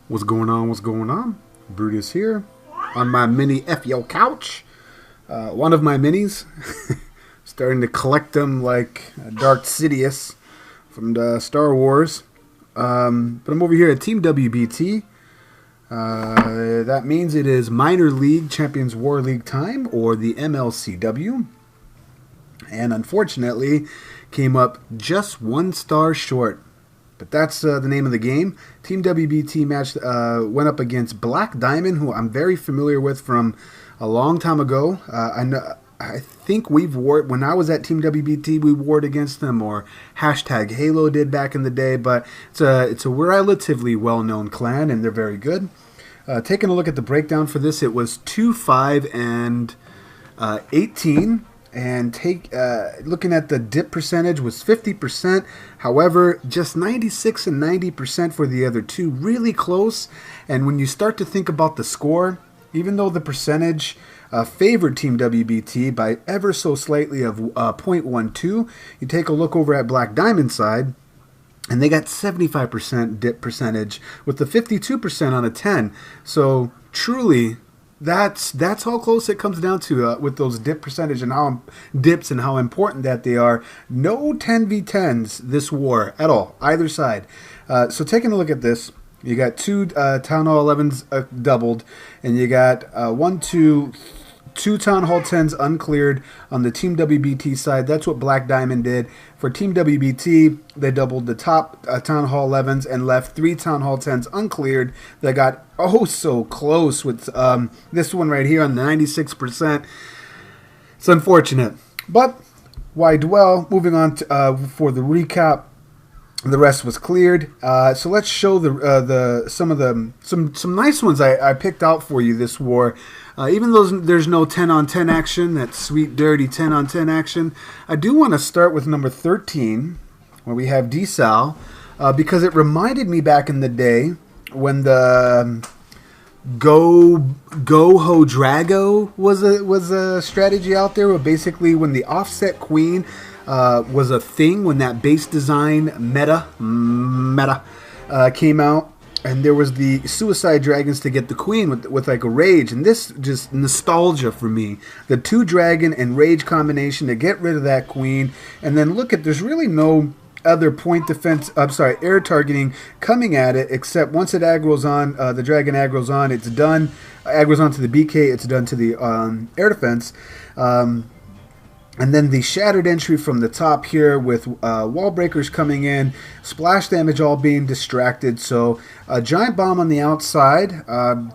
What's going on? What's going on? Brutus here on my mini FO couch. One of my minis. Starting to collect them like Darth Sidious from the Star Wars. But I'm over here at Team WBT. That means it is Minor League Champions War League time, or the Mlcw. And unfortunately, came up just 1 star short. But that's the name of the game. Team WBT match went up against Black Diamond, who I'm very familiar with from a long time ago. I think we've warred, when I was at Team WBT, we warred against them, or hashtag Halo did back in the day. But it's a relatively well-known clan, and they're very good. Taking a look at the breakdown for this, it was 2, 5, and 18. And looking at the dip percentage was 50%. However, just 96 and 90% for the other two. Really close. And when you start to think about the score, even though the percentage favored Team WBT by ever so slightly of 0.12, you take a look over at Black Diamond side, and they got 75% dip percentage with the 52% on a 10. So truly, that's how close it comes down to with those dip percentage and how dips and how important that they are. No 10v10s this war at all, either side. So taking a look at this, you got 2 Town Hall 11s doubled, and you got 2 Town Hall 10s uncleared on the Team WBT side. That's what Black Diamond did. For Team WBT, they doubled the top Town Hall 11s and left 3 Town Hall 10s uncleared. They got oh so close with this one right here on the 96%. It's unfortunate, but why dwell? Moving on to, for the recap. The rest was cleared. So let's show some nice ones I picked out for you this war. Even though there's no 10-on-10 action, that sweet dirty 10-on-10 action, I do want to start with number 13, where we have Desal, because it reminded me back in the day when the Go Ho Drago was a strategy out there, where basically when the offset queen was a thing, when that base design meta came out, and there was the suicide dragons to get the queen with like a rage, and this just nostalgia for me. The 2 dragon and rage combination to get rid of that queen, and then look at, there's really no other point defense, air targeting coming at it, except once it aggroes on, the dragon aggroes on, it's done. Aggroes onto the BK, it's done to the air defense. And then the shattered entry from the top here with wall breakers coming in, splash damage all being distracted. So a giant bomb on the outside,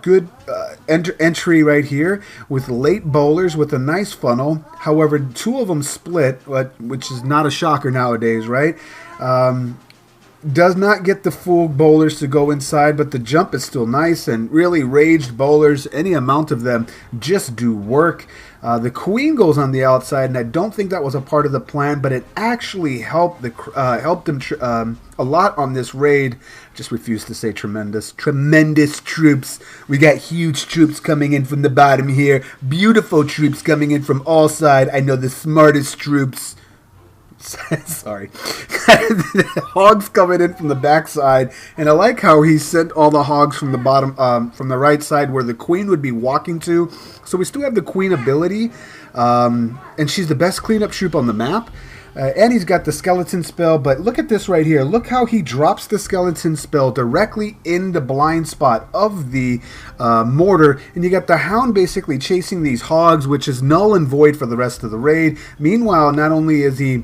good entry right here with late bowlers with a nice funnel. However, 2 of them split, which is not a shocker nowadays, right? Does not get the full bowlers to go inside, but the jump is still nice, and really raged bowlers, any amount of them, just do work. The queen goes on the outside, and I don't think that was a part of the plan, but it actually helped them a lot on this raid. Just refuse to say tremendous troops. We got huge troops coming in from the bottom here, beautiful troops coming in from all sides. I know the smartest troops. Sorry. Hogs coming in from the backside, and I like how he sent all the hogs from the bottom, from the right side where the queen would be walking to. So we still have the queen ability, and she's the best cleanup troop on the map. And he's got the skeleton spell, but look at this right here. Look how he drops the skeleton spell directly in the blind spot of the mortar, and you got the hound basically chasing these hogs, which is null and void for the rest of the raid. Meanwhile, not only is he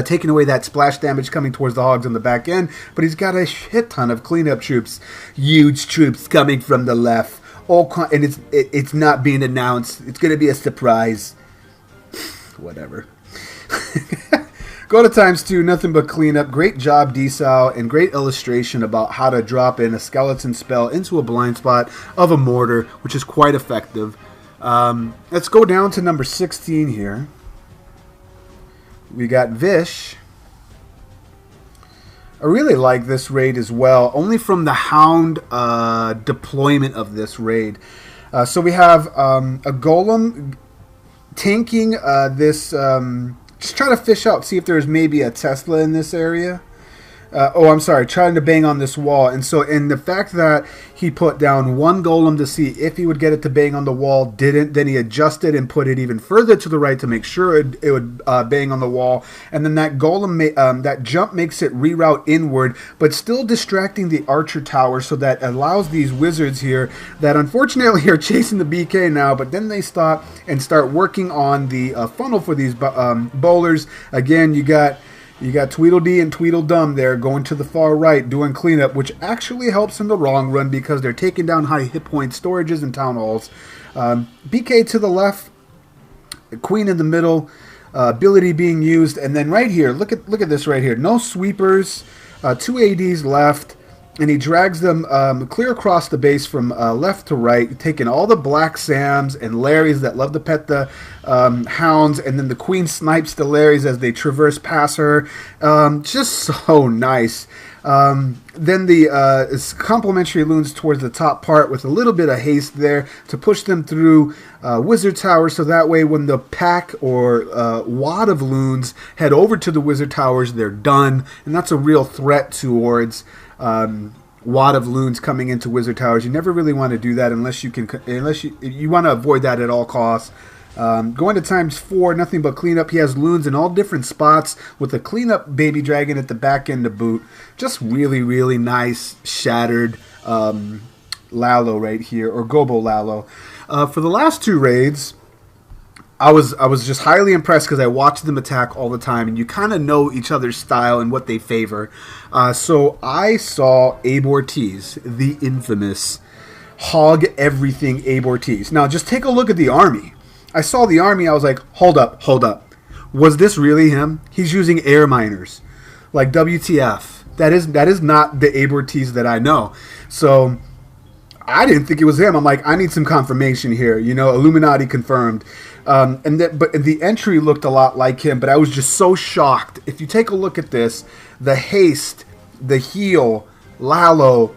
taking away that splash damage coming towards the hogs on the back end, but he's got a shit ton of cleanup troops, huge troops coming from the left. And it's not being announced. It's going to be a surprise. Whatever. Go to ×2, nothing but cleanup. Great job, Desal, and great illustration about how to drop in a skeleton spell into a blind spot of a mortar, which is quite effective. Let's go down to number 16 here. We got Vish. I really like this raid as well, only from the hound deployment of this raid. So we have a golem tanking this. Just trying to fish out, see if there's maybe a Tesla in this area. Oh, I'm sorry, trying to bang on this wall. And so, in the fact that he put down one golem to see if he would get it to bang on the wall, didn't, then he adjusted and put it even further to the right to make sure it would bang on the wall. And then that golem, that jump makes it reroute inward, but still distracting the archer tower, so that allows these wizards here that unfortunately are chasing the BK now, but then they stop and start working on the funnel for these bowlers. Again, you got Tweedledee and Tweedledum there going to the far right doing cleanup, which actually helps in the long run because they're taking down high hit point storages and town halls. BK to the left, Queen in the middle, ability being used, and then right here, look at this right here. No sweepers, 2 ADs left, and he drags them clear across the base from left to right, taking all the Black Sams and Larrys that love to pet the hounds, and then the Queen snipes the Larrys as they traverse past her. Just so nice. Then the complementary loons towards the top part with a little bit of haste there to push them through Wizard Towers, so that way when the pack or wad of loons head over to the Wizard Towers, they're done. And that's a real threat towards wad of loons coming into Wizard Towers. You never really want to do that unless you want to avoid that at all costs. Going to ×4, nothing but cleanup. He has loons in all different spots with a cleanup baby dragon at the back end to boot. Just really, really nice shattered Lalo right here, or Gobo Lalo. For the last two raids, I was just highly impressed because I watched them attack all the time, and you kind of know each other's style and what they favor. So I saw Abe Ortiz, the infamous hog everything Abe Ortiz. Now just take a look at the army. I saw the army, I was like, hold up. Was this really him? He's using air miners. Like, WTF. That is not the Abe Ortiz that I know. So I didn't think it was him. I'm like, I need some confirmation here. You know, Illuminati confirmed. But the entry looked a lot like him, but I was just so shocked. If you take a look at this, the haste, the heal, Lalo,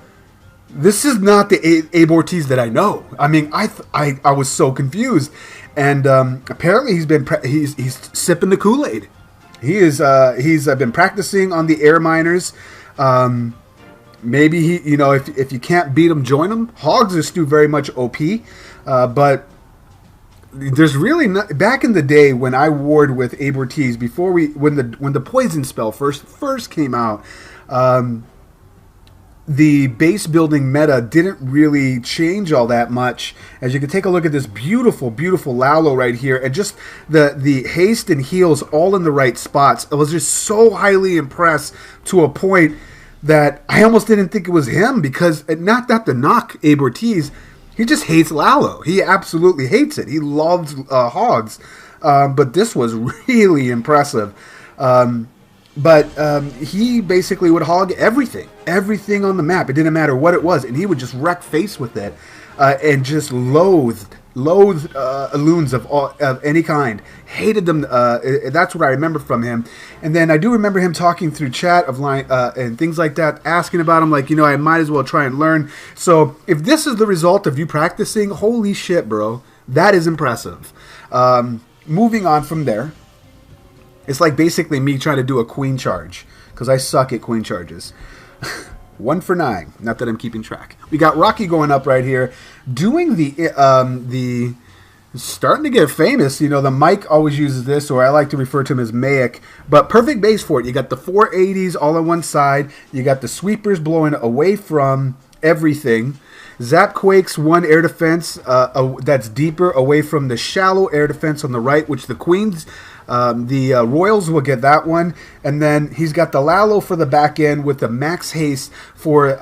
this is not the Abe Ortiz that I know. I mean, I was so confused. And apparently he's sipping the Kool-Aid. He's been practicing on the air miners. Maybe he, you know, if you can't beat him, join him. Hogs are still very much OP, but there's really not, back in the day when I warred with Abe Ortiz when the poison spell first came out. The base building meta didn't really change all that much. As you can take a look at this beautiful, beautiful Lalo right here, and just the haste and heals all in the right spots. I was just so highly impressed to a point that I almost didn't think it was him, because not that to knock Abe Ortiz, he just hates Lalo. He absolutely hates it. He loves hogs, but this was really impressive. But he basically would hog everything on the map. It didn't matter what it was, and he would just wreck face with it, and just loathed loons of any kind. Hated them. That's what I remember from him. And then I do remember him talking through chat of line and things like that, asking about him, like, you know, I might as well try and learn. So if this is the result of you practicing, holy shit, bro, that is impressive. Moving on from there. It's like basically me trying to do a queen charge, because I suck at queen charges. 1 for 9. Not that I'm keeping track. We got Rocky going up right here, doing the starting to get famous. You know, the Mike always uses this, or I like to refer to him as Mayic. But perfect base for it. You got the 480s all on one side. You got the sweepers blowing away from everything. Zap Quakes 1 air defense that's deeper away from the shallow air defense on the right, which the Queens... the Royals will get that one, and then he's got the Lalo for the back end with the max haste for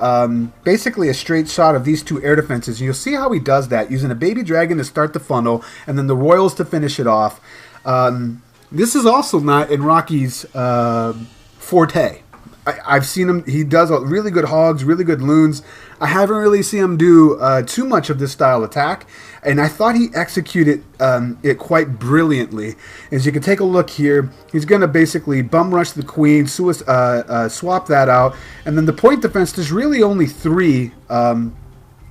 basically a straight shot of these 2 air defenses. You'll see how he does that, using a baby dragon to start the funnel, and then the Royals to finish it off. This is also not in Rocky's forte. I've seen him, he does really good hogs, really good loons. I haven't really seen him do too much of this style attack, and I thought he executed it quite brilliantly. As you can take a look here, he's going to basically bum rush the queen, swap that out, and then the point defense, there's really only 3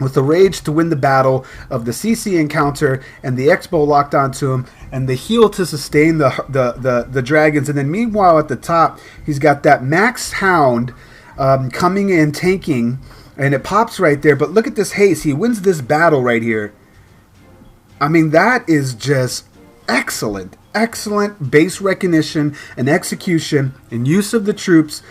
with the rage to win the battle of the CC encounter and the Expo locked onto him, and the heal to sustain the dragons. And then meanwhile at the top, he's got that max hound coming in, tanking, and it pops right there. But look at this haste. He wins this battle right here. I mean, that is just excellent. Excellent base recognition and execution and use of the troops,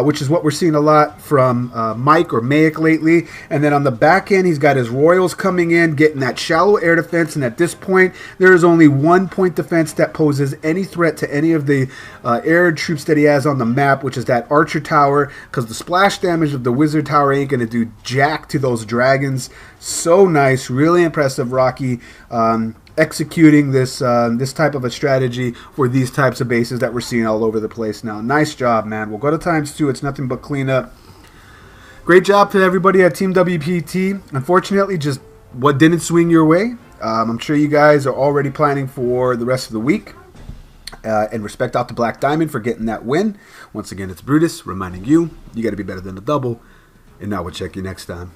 which is what we're seeing a lot from Mike or Mayick lately. And then on the back end, he's got his Royals coming in, getting that shallow air defense. And at this point, there is only 1 point defense that poses any threat to any of the air troops that he has on the map, which is that Archer Tower, because the splash damage of the Wizard Tower ain't going to do jack to those dragons. So nice. Really impressive, Rocky. Executing this this type of a strategy for these types of bases that we're seeing all over the place now. Nice job, man. We'll go to ×2. It's nothing but cleanup. Great job to everybody at Team WPT. Unfortunately, just what didn't swing your way. I'm sure you guys are already planning for the rest of the week. And respect out to Black Diamond for getting that win. Once again, it's Brutus reminding you, you got to be better than the double. And now we'll check you next time.